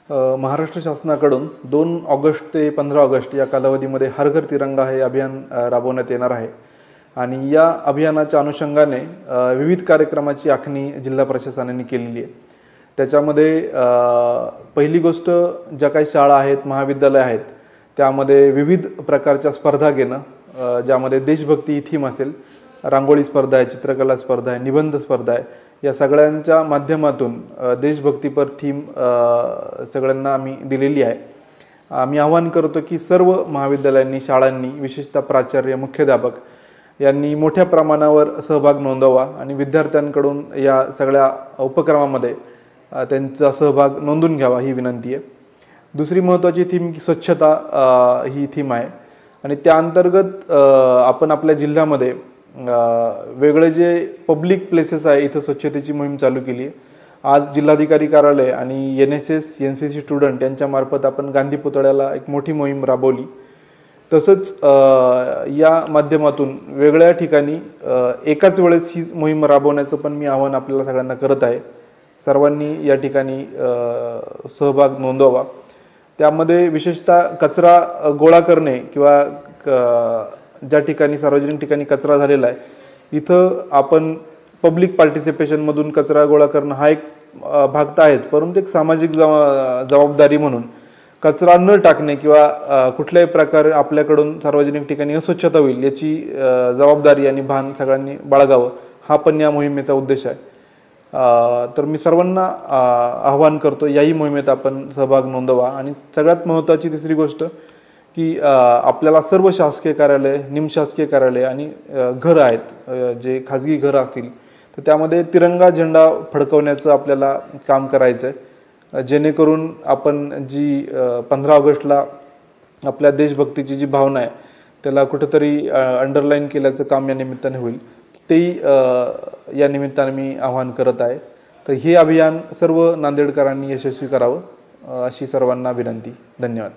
महाराष्ट्र शासनाकडून 2 ऑगस्ट ते 15 ऑगस्ट या कालावधीमध्ये हर घर तिरंगा हे अभियान राबवण्यात येणार आहे आणि या अभियानाच्या अनुषंगाने विविध कार्यक्रमाची आखणी जिल्हा प्रशासनाने केलेली आहे। त्याच्यामध्ये पहिली गोष्ट ज्या काही शाळा आहेत, महाविद्यालय आहेत त्यामध्ये विविध प्रकारच्या स्पर्धा घेणं, ज्यामध्ये देशभक्ती ही थीम असेल, रांगोळी स्पर्धा आहे, चित्रकला स्पर्धा आहे, निबंध स्पर्धा आहे, या सगळ्यांच्या माध्यमातून देशभक्तीपर थीम सगळ्यांना आम्ही दिलेली आहे। आम्ही आवाहन करतो की सर्व महाविद्यालयांनी, शाळांनी, विशेषतः प्राचार्य, मुख्याध्यापक यांनी मोठ्या प्रमाणावर सहभाग नोंदवावा आणि विद्यार्थ्यांकडून या सगळ्या उपक्रमामध्ये त्यांचा सहभाग नोंदवून घ्यावा ही विनंती आहे। दुसरी महत्त्वाची थीम की स्वच्छता ही थीम आहे आणि त्या अंतर्गत आपण आपल्या जिल्ह्यामध्ये वेगळे जे पब्लिक प्लेसेस आहे इथं स्वच्छतेची मोहीम चालू केली आहे। आज जिल्हाधिकारी कार्यालय आणि NSS NCC स्टुडंट यांच्यामार्फत आपण गांधी पुतळ्याला एक मोठी मोहीम राबवली। तसंच या माध्यमातून वेगळ्या ठिकाणी एकाच वेळेस ही मोहीम राबवण्याचं पण मी आवाहन आपल्याला सगळ्यांना करत आहे। सर्वांनी या ठिकाणी सहभाग नोंदवावा। त्यामध्ये विशेषतः कचरा गोळा करणे किंवा ज्या ठिकाणी सार्वजनिक ठिकाणी कचरा झालेला आहे इथं आपण पब्लिक पार्टिसिपेशनमधून कचरा गोळा करणं हा एक भाग तर आहेच, परंतु एक सामाजिक जबाबदारी म्हणून कचरा न टाकणे किंवा कुठल्याही प्रकारे आपल्याकडून सार्वजनिक ठिकाणी अस्वच्छता होईल याची जबाबदारी आणि भान सगळ्यांनी बाळगावं, हा पण या मोहिमेचा उद्देश आहे। तर मी सर्वांना आवाहन करतो याही मोहिमेत आपण सहभाग नोंदवा। आणि सगळ्यात महत्त्वाची तिसरी गोष्ट की आपल्याला सर्व शासकीय कार्यालय, निमशासकीय कार्यालय आणि घरं आहेत, जे खाजगी घरं असतील तर त्यामध्ये तिरंगा झेंडा फडकवण्याचं आपल्याला काम करायचं आहे, जेणेकरून आपण जी 15 ऑगस्टला आपल्या देशभक्तीची जी भावना आहे त्याला कुठेतरी अंडरलाईन केल्याचं काम या निमित्ताने होईल, तेही या निमित्ताने मी आवाहन करत आहे। तर हे अभियान सर्व नांदेडकरांनी यशस्वी करावं अशी सर्वांना विनंती। धन्यवाद।